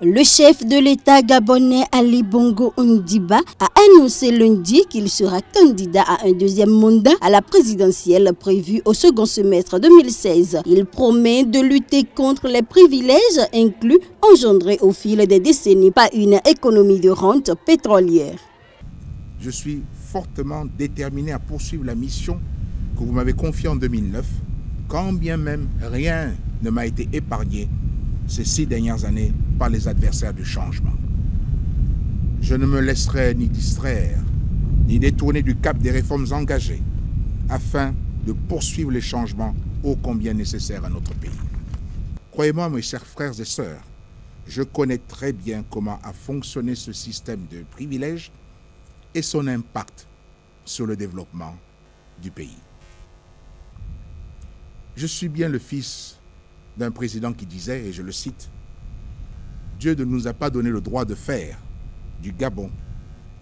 Le chef de l'État gabonais Ali Bongo Ondimba a annoncé lundi qu'il sera candidat à un deuxième mandat à la présidentielle prévue au second semestre 2016. Il promet de lutter contre les privilèges inclus engendrés au fil des décennies par une économie de rente pétrolière. Je suis fortement déterminé à poursuivre la mission que vous m'avez confiée en 2009, quand bien même rien ne m'a été épargné ces 6 dernières années par les adversaires du changement. Je ne me laisserai ni distraire, ni détourner du cap des réformes engagées, afin de poursuivre les changements ô combien nécessaires à notre pays. Croyez-moi, mes chers frères et sœurs, je connais très bien comment a fonctionné ce système de privilèges et son impact sur le développement du pays. Je suis bien le fils d'un président qui disait, et je le cite, « Dieu ne nous a pas donné le droit de faire du Gabon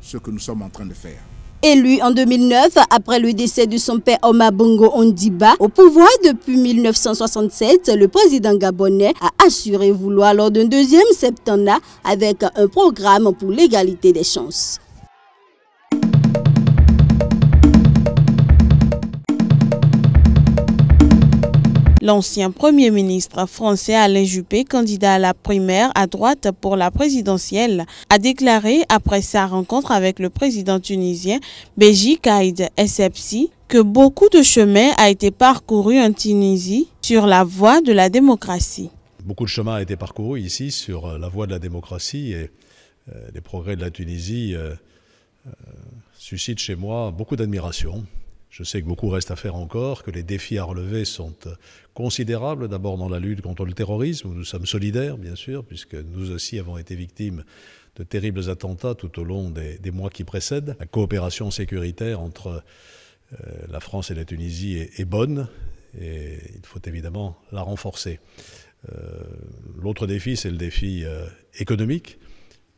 ce que nous sommes en train de faire. » Élu en 2009, après le décès de son père Omar Bongo Ondimba, au pouvoir depuis 1967, le président gabonais a assuré vouloir lors d'un deuxième septennat avec un programme pour l'égalité des chances. L'ancien Premier ministre français Alain Juppé, candidat à la primaire à droite pour la présidentielle, a déclaré après sa rencontre avec le président tunisien Béji Caïd Essebsi que beaucoup de chemin a été parcouru en Tunisie sur la voie de la démocratie. Beaucoup de chemin a été parcouru ici sur la voie de la démocratie et les progrès de la Tunisie suscitent chez moi beaucoup d'admiration. Je sais que beaucoup reste à faire encore, que les défis à relever sont considérables, d'abord dans la lutte contre le terrorisme, où nous sommes solidaires, bien sûr, puisque nous aussi avons été victimes de terribles attentats tout au long des mois qui précèdent. La coopération sécuritaire entre la France et la Tunisie est bonne, et il faut évidemment la renforcer. L'autre défi, c'est le défi économique,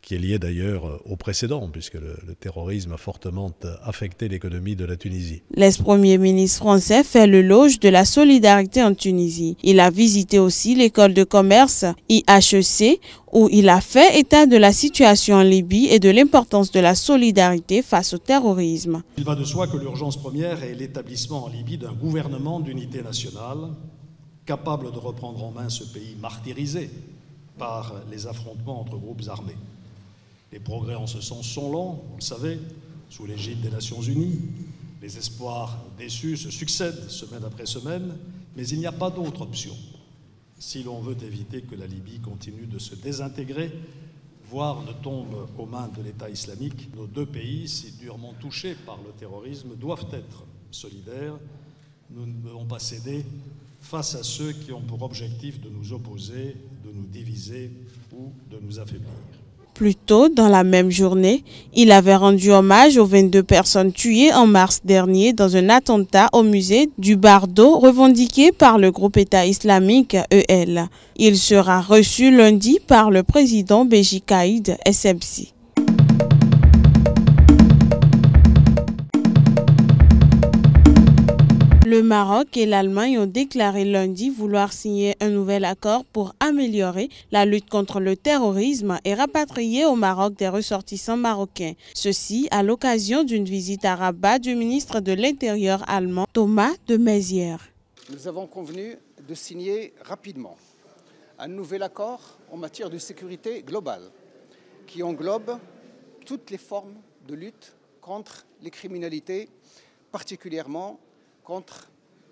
qui est lié d'ailleurs au précédent, puisque le terrorisme a fortement affecté l'économie de la Tunisie. L'ex-premier ministre français fait l'éloge de la solidarité en Tunisie. Il a visité aussi l'école de commerce IHEC, où il a fait état de la situation en Libye et de l'importance de la solidarité face au terrorisme. Il va de soi que l'urgence première est l'établissement en Libye d'un gouvernement d'unité nationale, capable de reprendre en main ce pays martyrisé par les affrontements entre groupes armés. Les progrès en ce sens sont lents, vous le savez, sous l'égide des Nations Unies. Les espoirs déçus se succèdent semaine après semaine, mais il n'y a pas d'autre option si l'on veut éviter que la Libye continue de se désintégrer, voire ne tombe aux mains de l'État islamique. Nos deux pays, si durement touchés par le terrorisme, doivent être solidaires. Nous ne devons pas céder face à ceux qui ont pour objectif de nous opposer, de nous diviser ou de nous affaiblir. Plus tôt, dans la même journée, il avait rendu hommage aux 22 personnes tuées en mars dernier dans un attentat au musée du Bardo revendiqué par le groupe État islamique EL. Il sera reçu lundi par le président Béji Caïd Essebsi. Le Maroc et l'Allemagne ont déclaré lundi vouloir signer un nouvel accord pour améliorer la lutte contre le terrorisme et rapatrier au Maroc des ressortissants marocains. Ceci à l'occasion d'une visite à Rabat du ministre de l'Intérieur allemand Thomas de Maizière. Nous avons convenu de signer rapidement un nouvel accord en matière de sécurité globale qui englobe toutes les formes de lutte contre les criminalités, particulièrement contre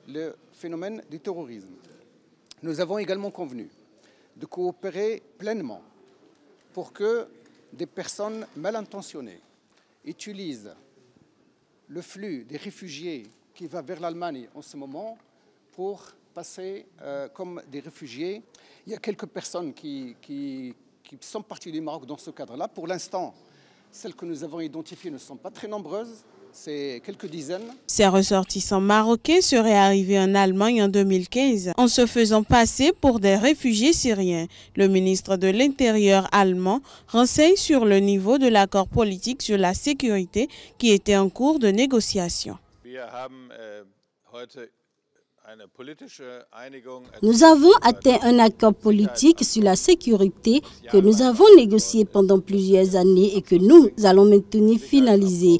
le phénomène du terrorisme. Nous avons également convenu de coopérer pleinement pour que des personnes mal intentionnées utilisent le flux des réfugiés qui va vers l'Allemagne en ce moment pour passer comme des réfugiés. Il y a quelques personnes qui sont parties du Maroc dans ce cadre-là. Pour l'instant, celles que nous avons identifiées ne sont pas très nombreuses. C'est quelques dizaines. Ces ressortissants marocains seraient arrivés en Allemagne en 2015 en se faisant passer pour des réfugiés syriens. Le ministre de l'Intérieur allemand renseigne sur le niveau de l'accord politique sur la sécurité qui était en cours de négociation. Nous avons atteint un accord politique sur la sécurité que nous avons négocié pendant plusieurs années et que nous allons maintenant finaliser.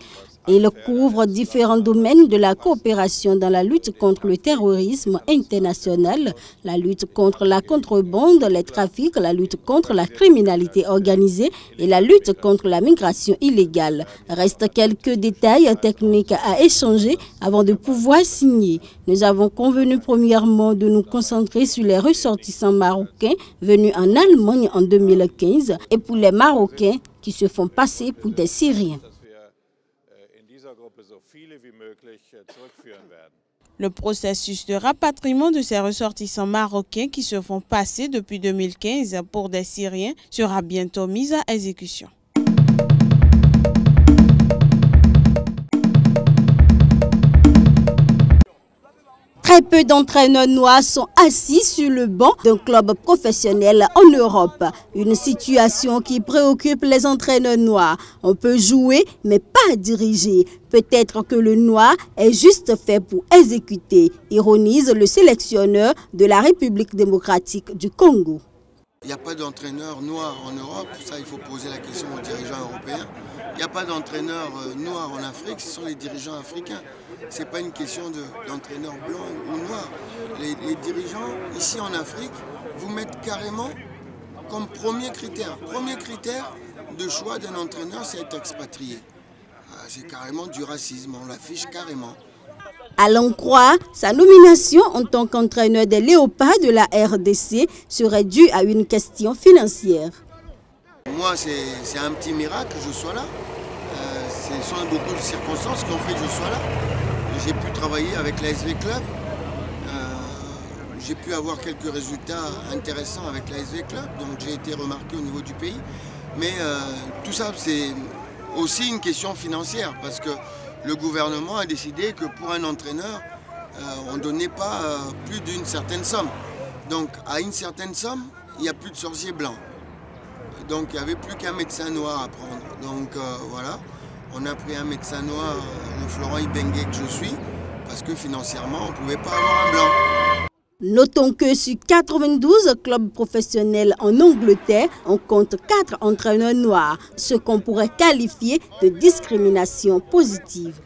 Il couvre différents domaines de la coopération dans la lutte contre le terrorisme international, la lutte contre la contrebande, les trafics, la lutte contre la criminalité organisée et la lutte contre la migration illégale. Restent quelques détails techniques à échanger avant de pouvoir signer. Nous avons convenu premièrement de nous concentrer sur les ressortissants marocains venus en Allemagne en 2015 et pour les Marocains qui se font passer pour des Syriens. Le processus de rapatriement de ces ressortissants marocains qui se font passer depuis 2015 pour des Syriens sera bientôt mis à exécution. Très peu d'entraîneurs noirs sont assis sur le banc d'un club professionnel en Europe. Une situation qui préoccupe les entraîneurs noirs. On peut jouer, mais pas diriger. Peut-être que le noir est juste fait pour exécuter, ironise le sélectionneur de la République démocratique du Congo. Il n'y a pas d'entraîneur noir en Europe, ça il faut poser la question aux dirigeants européens. Il n'y a pas d'entraîneur noir en Afrique, ce sont les dirigeants africains. Ce n'est pas une question d'entraîneur blanc ou noir. Les dirigeants ici en Afrique vous mettent carrément comme premier critère de choix d'un entraîneur, c'est être expatrié. C'est carrément du racisme, on l'affiche carrément. À l'en croire, sa nomination en tant qu'entraîneur des Léopards de la RDC serait due à une question financière. Moi, c'est un petit miracle que je sois là. Ce sont beaucoup de circonstances qui ont fait que je sois là. J'ai pu travailler avec la SV Club. J'ai pu avoir quelques résultats intéressants avec la SV Club. Donc j'ai été remarqué au niveau du pays. Mais tout ça, c'est aussi une question financière parce que le gouvernement a décidé que pour un entraîneur, on ne donnait pas plus d'une certaine somme. Donc à une certaine somme, il n'y a plus de sorcier blanc. Donc il n'y avait plus qu'un médecin noir à prendre. Donc voilà, on a pris un médecin noir, le Florent Ibenge que je suis, parce que financièrement, on ne pouvait pas avoir un blanc. Notons que sur 92 clubs professionnels en Angleterre, on compte 4 entraîneurs noirs, ce qu'on pourrait qualifier de discrimination positive.